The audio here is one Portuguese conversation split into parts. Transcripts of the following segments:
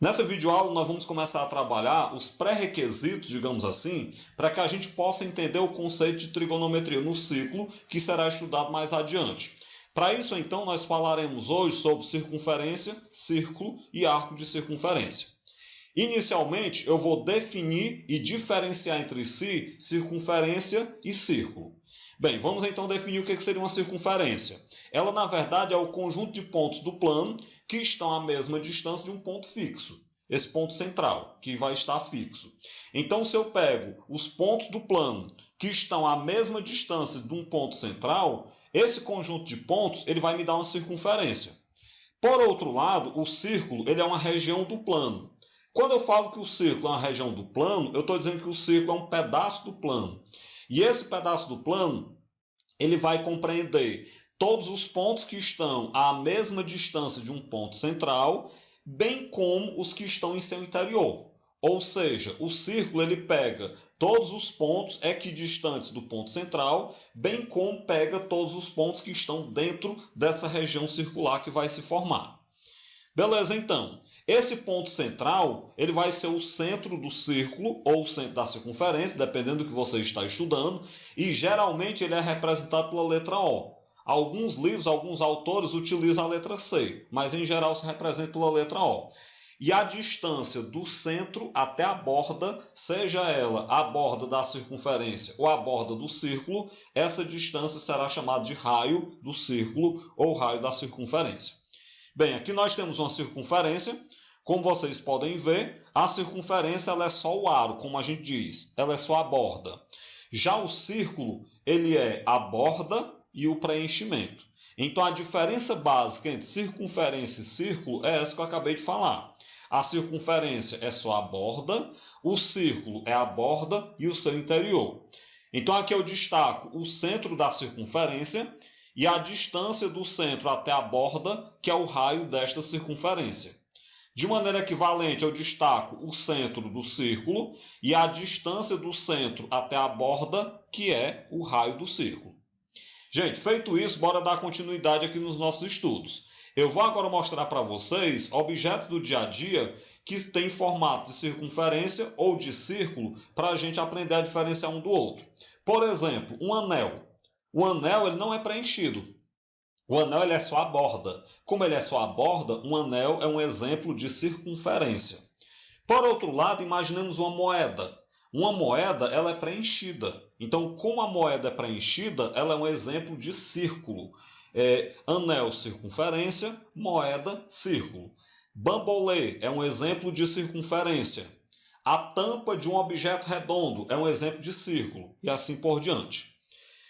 Nessa videoaula, nós vamos começar a trabalhar os pré-requisitos, digamos assim, para que a gente possa entender o conceito de trigonometria no ciclo, que será estudado mais adiante. Para isso, então, nós falaremos hoje sobre circunferência, círculo e arco de circunferência. Inicialmente, eu vou definir e diferenciar entre si circunferência e círculo. Bem, vamos então definir o que seria uma circunferência. Ela, na verdade, é o conjunto de pontos do plano que estão à mesma distância de um ponto fixo. Esse ponto central, que vai estar fixo. Então, se eu pego os pontos do plano que estão à mesma distância de um ponto central, esse conjunto de pontos ele vai me dar uma circunferência. Por outro lado, o círculo ele é uma região do plano. Quando eu falo que o círculo é uma região do plano, eu estou dizendo que o círculo é um pedaço do plano. E esse pedaço do plano, ele vai compreender todos os pontos que estão à mesma distância de um ponto central, bem como os que estão em seu interior. Ou seja, o círculo ele pega todos os pontos equidistantes do ponto central, bem como pega todos os pontos que estão dentro dessa região circular que vai se formar. Beleza, então. Esse ponto central, ele vai ser o centro do círculo ou o centro da circunferência, dependendo do que você está estudando, e geralmente ele é representado pela letra O. Alguns livros, alguns autores utilizam a letra C, mas em geral se representa pela letra O. E a distância do centro até a borda, seja ela a borda da circunferência ou a borda do círculo, essa distância será chamada de raio do círculo ou raio da circunferência. Bem, aqui nós temos uma circunferência. Como vocês podem ver, a circunferência ela é só o aro, como a gente diz. Ela é só a borda. Já o círculo, ele é a borda e o preenchimento. Então, a diferença básica entre circunferência e círculo é essa que eu acabei de falar. A circunferência é só a borda, o círculo é a borda e o seu interior. Então, aqui eu destaco o centro da circunferência e a distância do centro até a borda, que é o raio desta circunferência. De maneira equivalente, eu destaco o centro do círculo e a distância do centro até a borda, que é o raio do círculo. Gente, feito isso, bora dar continuidade aqui nos nossos estudos. Eu vou agora mostrar para vocês objetos do dia a dia que têm formato de circunferência ou de círculo para a gente aprender a diferenciar um do outro. Por exemplo, um anel. O anel ele não é preenchido. O anel ele é só a borda. Como ele é só a borda, um anel é um exemplo de circunferência. Por outro lado, imaginemos uma moeda. Uma moeda ela é preenchida. Então, como a moeda é preenchida, ela é um exemplo de círculo. Anel, circunferência, moeda, círculo. Bambolê é um exemplo de circunferência. A tampa de um objeto redondo é um exemplo de círculo, e assim por diante.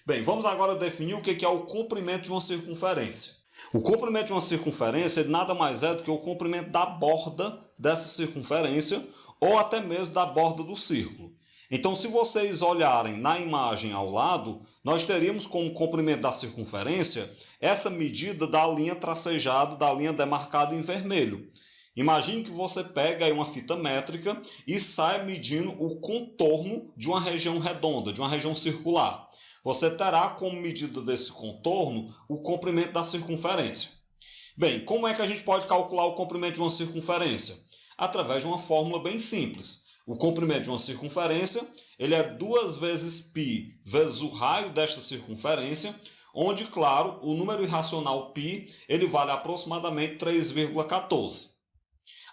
Bem, vamos agora definir o que é o comprimento de uma circunferência. O comprimento de uma circunferência nada mais é do que o comprimento da borda dessa circunferência ou até mesmo da borda do círculo. Então, se vocês olharem na imagem ao lado, nós teríamos como comprimento da circunferência essa medida da linha tracejada, da linha demarcada em vermelho. Imagine que você pega aí uma fita métrica e sai medindo o contorno de uma região redonda, de uma região circular. Você terá como medida desse contorno o comprimento da circunferência. Bem, como é que a gente pode calcular o comprimento de uma circunferência? Através de uma fórmula bem simples. O comprimento de uma circunferência ele é 2 vezes π vezes o raio desta circunferência, onde, claro, o número irracional π ele vale aproximadamente 3,14.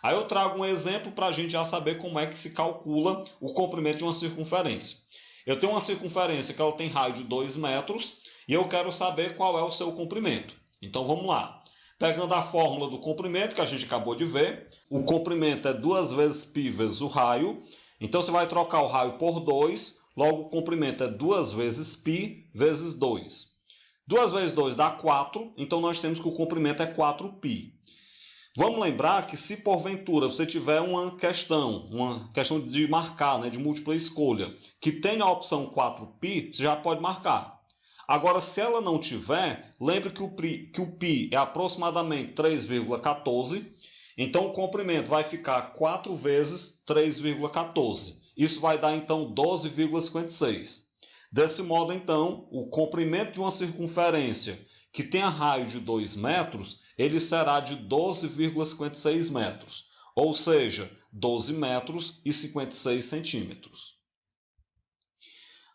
Aí eu trago um exemplo para a gente já saber como é que se calcula o comprimento de uma circunferência. Eu tenho uma circunferência que ela tem raio de 2 metros e eu quero saber qual é o seu comprimento. Então vamos lá. Pegando a fórmula do comprimento que a gente acabou de ver, o comprimento é 2 vezes π vezes o raio. Então você vai trocar o raio por 2, logo o comprimento é 2 vezes π vezes 2. 2 vezes 2 dá 4, então nós temos que o comprimento é 4π. Vamos lembrar que se porventura você tiver uma questão de marcar, de múltipla escolha, que tenha a opção 4π, você já pode marcar. Agora, se ela não tiver, lembre que o π é aproximadamente 3,14, então o comprimento vai ficar 4 vezes 3,14. Isso vai dar, então, 12,56. Desse modo, então, o comprimento de uma circunferência que tenha raio de 2 metros, ele será de 12,56 metros. ou seja, 12 metros e 56 centímetros.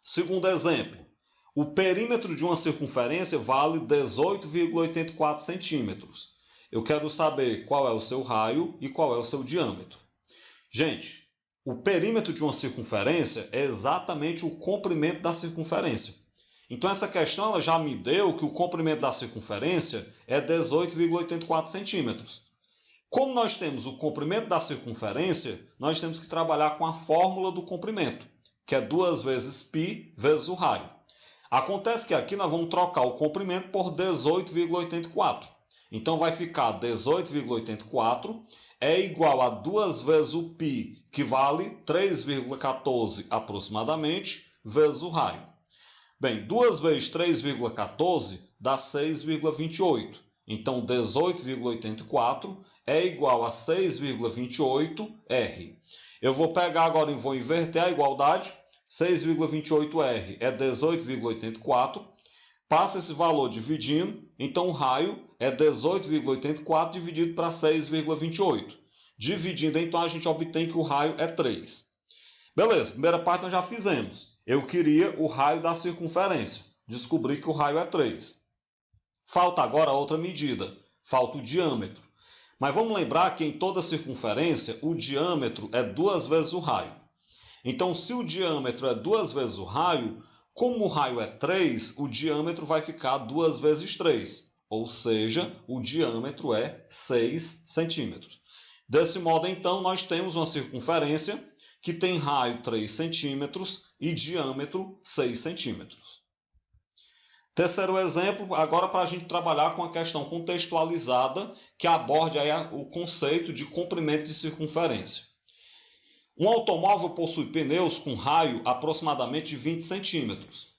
Segundo exemplo, o perímetro de uma circunferência vale 18,84 centímetros. Eu quero saber qual é o seu raio e qual é o seu diâmetro. Gente, o perímetro de uma circunferência é exatamente o comprimento da circunferência. Então essa questão ela já me deu que o comprimento da circunferência é 18,84 centímetros. Como nós temos o comprimento da circunferência, nós temos que trabalhar com a fórmula do comprimento, que é 2 vezes π vezes o raio. Acontece que aqui nós vamos trocar o comprimento por 18,84. Então vai ficar 18,84 é igual a 2 vezes o π, que vale 3,14 aproximadamente, vezes o raio. Bem, 2 vezes 3,14 dá 6,28. Então 18,84 é igual a 6,28 R. Eu vou pegar agora e vou inverter a igualdade. 6,28 R é 18,84. Passa esse valor dividindo, então o raio é 18,84 dividido para 6,28. Dividindo, então a gente obtém que o raio é 3. Beleza, primeira parte nós já fizemos. Eu queria o raio da circunferência. Descobri que o raio é 3. Falta agora outra medida. Falta o diâmetro. Mas vamos lembrar que em toda circunferência o diâmetro é 2 vezes o raio. Então, se o diâmetro é 2 vezes o raio, como o raio é 3, o diâmetro vai ficar 2 vezes 3. Ou seja, o diâmetro é 6 centímetros. Desse modo, então, nós temos uma circunferência que tem raio 3 centímetros e diâmetro 6 centímetros. Terceiro exemplo, agora para a gente trabalhar com a questão contextualizada que aborde aí o conceito de comprimento de circunferência. Um automóvel possui pneus com raio aproximadamente de 20 centímetros.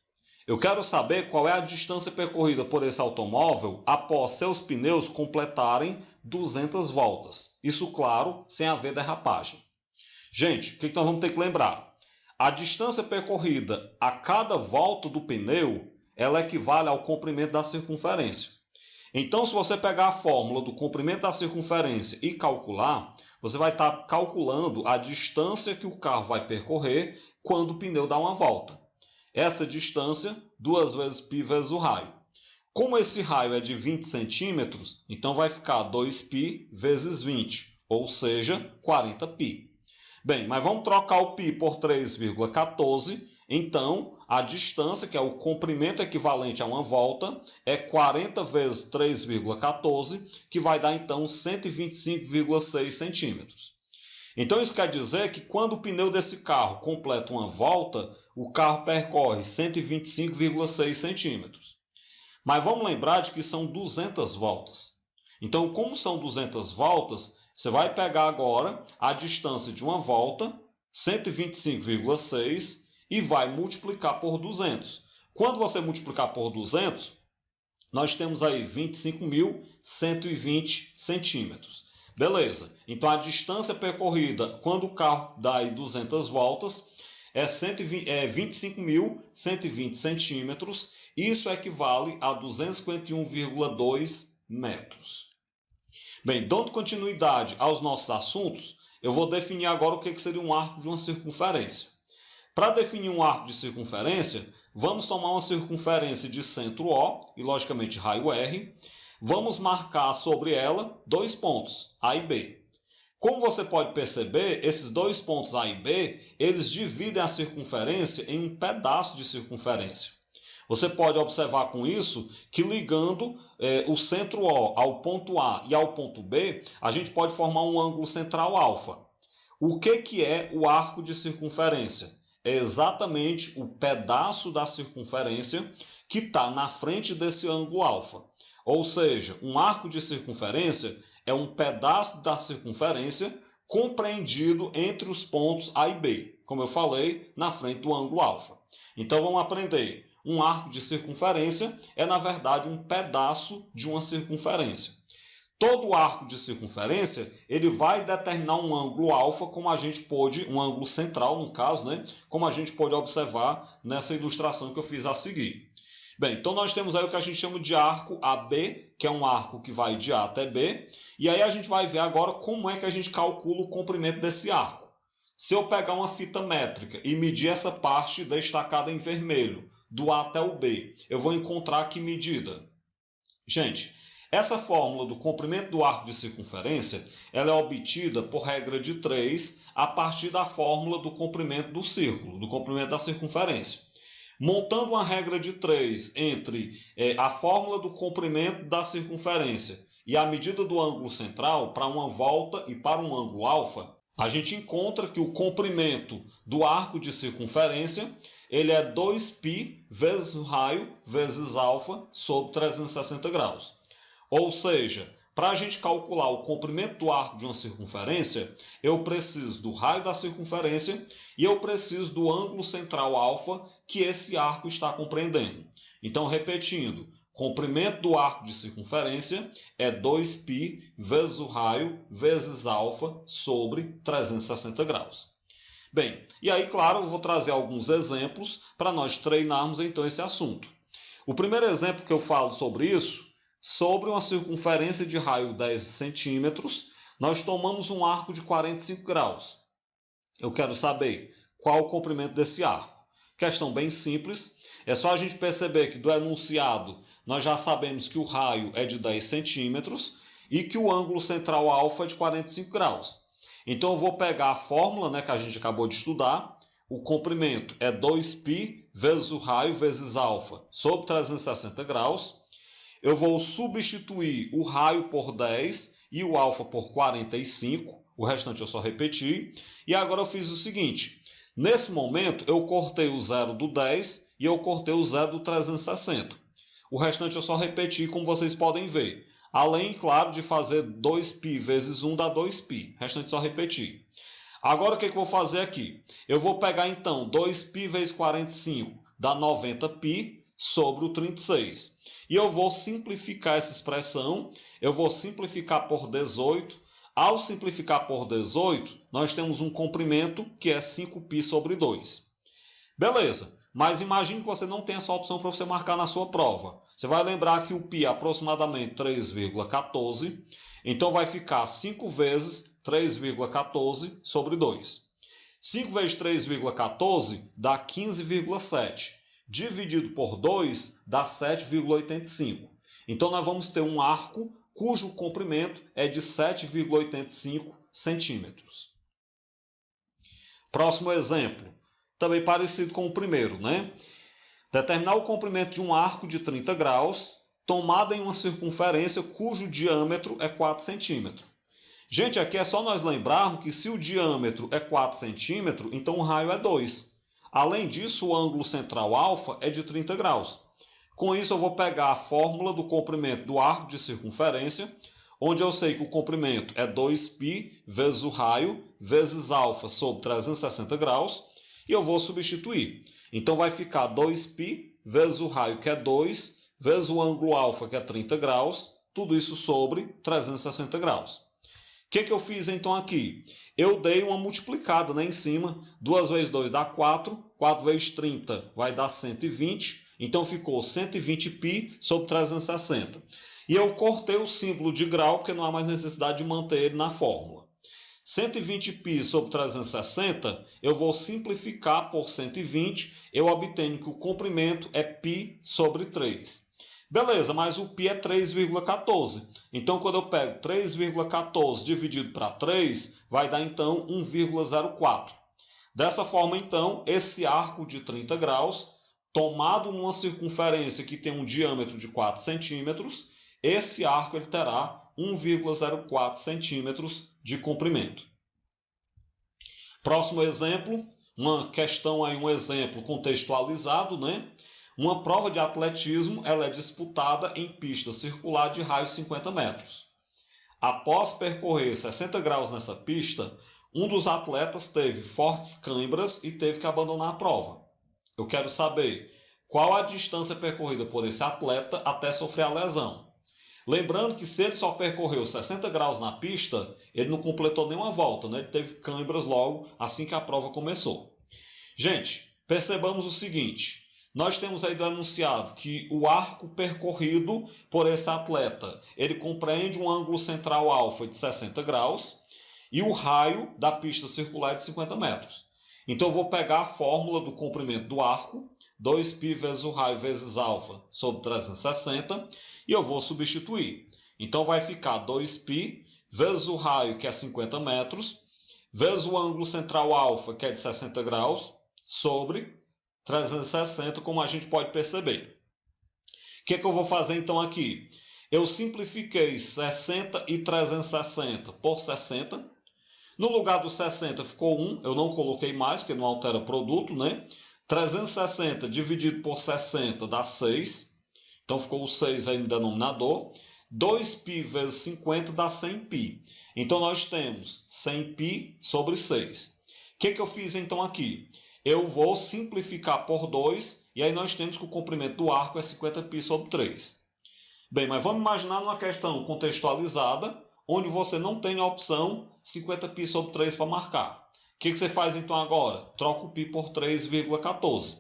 Eu quero saber qual é a distância percorrida por esse automóvel após seus pneus completarem 200 voltas. Isso, claro, sem haver derrapagem. Gente, o que nós vamos ter que lembrar? A distância percorrida a cada volta do pneu, ela equivale ao comprimento da circunferência. Então, se você pegar a fórmula do comprimento da circunferência e calcular, você vai estar calculando a distância que o carro vai percorrer quando o pneu dá uma volta. Essa distância, 2 vezes π vezes o raio. Como esse raio é de 20 centímetros, então vai ficar 2π vezes 20, ou seja, 40π. Bem, mas vamos trocar o π por 3,14. Então, a distância, que é o comprimento equivalente a uma volta, é 40 vezes 3,14, que vai dar, então, 125,6 centímetros. Então, isso quer dizer que quando o pneu desse carro completa uma volta, o carro percorre 125,6 centímetros. Mas vamos lembrar de que são 200 voltas. Então, como são 200 voltas, você vai pegar agora a distância de uma volta, 125,6, e vai multiplicar por 200. Quando você multiplicar por 200, nós temos aí 25.120 centímetros. Beleza. Então, a distância percorrida quando o carro dá aí 200 voltas é 25.120 centímetros. Isso equivale a 251,2 metros. Bem, dando continuidade aos nossos assuntos, eu vou definir agora o que seria um arco de uma circunferência. Para definir um arco de circunferência, vamos tomar uma circunferência de centro O e, logicamente, raio R. Vamos marcar sobre ela 2 pontos, A e B. Como você pode perceber, esses 2 pontos A e B, eles dividem a circunferência em um pedaço de circunferência. Você pode observar com isso que ligando o centro O ao ponto A e ao ponto B, a gente pode formar um ângulo central alfa. O que é o arco de circunferência? É exatamente o pedaço da circunferência que está na frente desse ângulo alfa. Ou seja, um arco de circunferência é um pedaço da circunferência compreendido entre os pontos A e B, como eu falei, na frente do ângulo alfa. Então vamos aprender. Um arco de circunferência é, na verdade, um pedaço de uma circunferência. Todo arco de circunferência, ele vai determinar um ângulo alfa, como a gente pôde, um ângulo central no caso, né? Como a gente pode observar nessa ilustração que eu fiz a seguir. Bem, então nós temos aí o que a gente chama de arco AB, que é um arco que vai de A até B. E aí a gente vai ver agora como é que a gente calcula o comprimento desse arco. Se eu pegar uma fita métrica e medir essa parte destacada em vermelho, do A até o B, eu vou encontrar que medida? Gente, essa fórmula do comprimento do arco de circunferência, ela é obtida por regra de 3 a partir da fórmula do comprimento do círculo, do comprimento da circunferência. Montando uma regra de 3 entre a fórmula do comprimento da circunferência e a medida do ângulo central para uma volta e para um ângulo alfa, a gente encontra que o comprimento do arco de circunferência ele é 2π vezes o raio vezes alfa sobre 360 graus. Ou seja, para a gente calcular o comprimento do arco de uma circunferência, eu preciso do raio da circunferência e eu preciso do ângulo central alfa que esse arco está compreendendo. Então, repetindo, comprimento do arco de circunferência é 2π vezes o raio vezes alfa sobre 360 graus. Bem, e aí, claro, eu vou trazer alguns exemplos para nós treinarmos então esse assunto. O primeiro exemplo que eu falo sobre isso, sobre uma circunferência de raio 10 centímetros, nós tomamos um arco de 45 graus. Eu quero saber qual o comprimento desse arco. Questão bem simples, é só a gente perceber que do enunciado nós já sabemos que o raio é de 10 centímetros e que o ângulo central alfa é de 45 graus. Então eu vou pegar a fórmula que a gente acabou de estudar, o comprimento é 2π vezes o raio vezes alfa sobre 360 graus. Eu vou substituir o raio por 10 e o alfa por 45, o restante eu só repeti. E agora eu fiz o seguinte, nesse momento eu cortei o zero do 10 e eu cortei o zero do 360. O restante eu só repeti, como vocês podem ver. Além, claro, de fazer 2π vezes 1 dá 2π. O restante só repetir. Agora o que eu vou fazer aqui? Eu vou pegar então 2π vezes 45 dá 90π sobre o 36. E eu vou simplificar essa expressão. Eu vou simplificar por 18. Ao simplificar por 18, nós temos um comprimento que é 5π sobre 2. Beleza. Mas imagine que você não tem essa opção para você marcar na sua prova. Você vai lembrar que o π é aproximadamente 3,14. Então vai ficar 5 vezes 3,14 sobre 2. 5 vezes 3,14 dá 15,7. Dividido por 2 dá 7,85. Então nós vamos ter um arco cujo comprimento é de 7,85 centímetros. Próximo exemplo. Também parecido com o primeiro, Determinar o comprimento de um arco de 30 graus, tomado em uma circunferência cujo diâmetro é 4 centímetros. Gente, aqui é só nós lembrarmos que se o diâmetro é 4 centímetros, então o raio é 2. Além disso, o ângulo central alfa é de 30 graus. Com isso, eu vou pegar a fórmula do comprimento do arco de circunferência, onde eu sei que o comprimento é 2π vezes o raio vezes alfa sobre 360 graus, e eu vou substituir. Então vai ficar 2π vezes o raio, que é 2, vezes o ângulo alfa, que é 30 graus, tudo isso sobre 360 graus. O que eu fiz então aqui? Eu dei uma multiplicada em cima, 2 vezes 2 dá 4, 4 vezes 30 vai dar 120, então ficou 120π sobre 360. E eu cortei o símbolo de grau, porque não há mais necessidade de manter ele na fórmula. 120π sobre 360, eu vou simplificar por 120, eu obtenho que o comprimento é π sobre 3. Beleza, mas o π é 3,14. Então, quando eu pego 3,14 dividido para 3, vai dar então 1,04. Dessa forma, então, esse arco de 30 graus, tomado numa circunferência que tem um diâmetro de 4 centímetros, esse arco ele terá 1,04 centímetros de comprimento. Próximo exemplo, uma questão aí, um exemplo contextualizado, Uma prova de atletismo ela é disputada em pista circular de raio 50 metros. Após percorrer 60 graus nessa pista, um dos atletas teve fortes câimbras e teve que abandonar a prova. Eu quero saber qual a distância percorrida por esse atleta até sofrer a lesão. Lembrando que se ele só percorreu 60 graus na pista, ele não completou nenhuma volta, Ele teve câimbras logo assim que a prova começou. Gente, percebamos o seguinte, Nós temos aí denunciado que o arco percorrido por esse atleta, ele compreende um ângulo central alfa de 60 graus e o raio da pista circular é de 50 metros. Então eu vou pegar a fórmula do comprimento do arco, 2π vezes o raio vezes alfa sobre 360, e eu vou substituir. Então vai ficar 2π vezes o raio, que é 50 metros, vezes o ângulo central alfa, que é de 60 graus, sobre 360, como a gente pode perceber. O que eu vou fazer então aqui? Eu simplifiquei 60 e 360 por 60. No lugar do 60 ficou 1, eu não coloquei mais, porque não altera produto, né? 360 dividido por 60 dá 6. Então ficou o 6 aí no denominador. 2π vezes 50 dá 100π. Então nós temos 100π sobre 6. O que eu fiz então aqui? Eu vou simplificar por 2, e aí nós temos que o comprimento do arco é 50π sobre 3. Bem, mas vamos imaginar numa questão contextualizada, onde você não tem a opção 50π sobre 3 para marcar. O que você faz então agora? Troca o π por 3,14.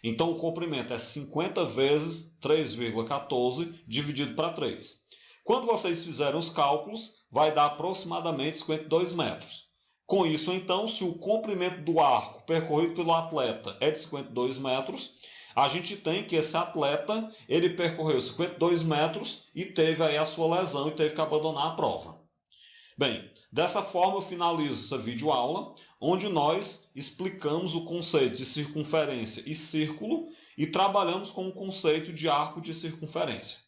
Então o comprimento é 50 vezes 3,14 dividido para 3. Quando vocês fizerem os cálculos, vai dar aproximadamente 52 metros. Com isso, então, se o comprimento do arco percorrido pelo atleta é de 52 metros, a gente tem que esse atleta ele percorreu 52 metros e teve aí a sua lesão e teve que abandonar a prova. Bem, dessa forma eu finalizo essa videoaula, onde nós explicamos o conceito de circunferência e círculo e trabalhamos com o conceito de arco de circunferência.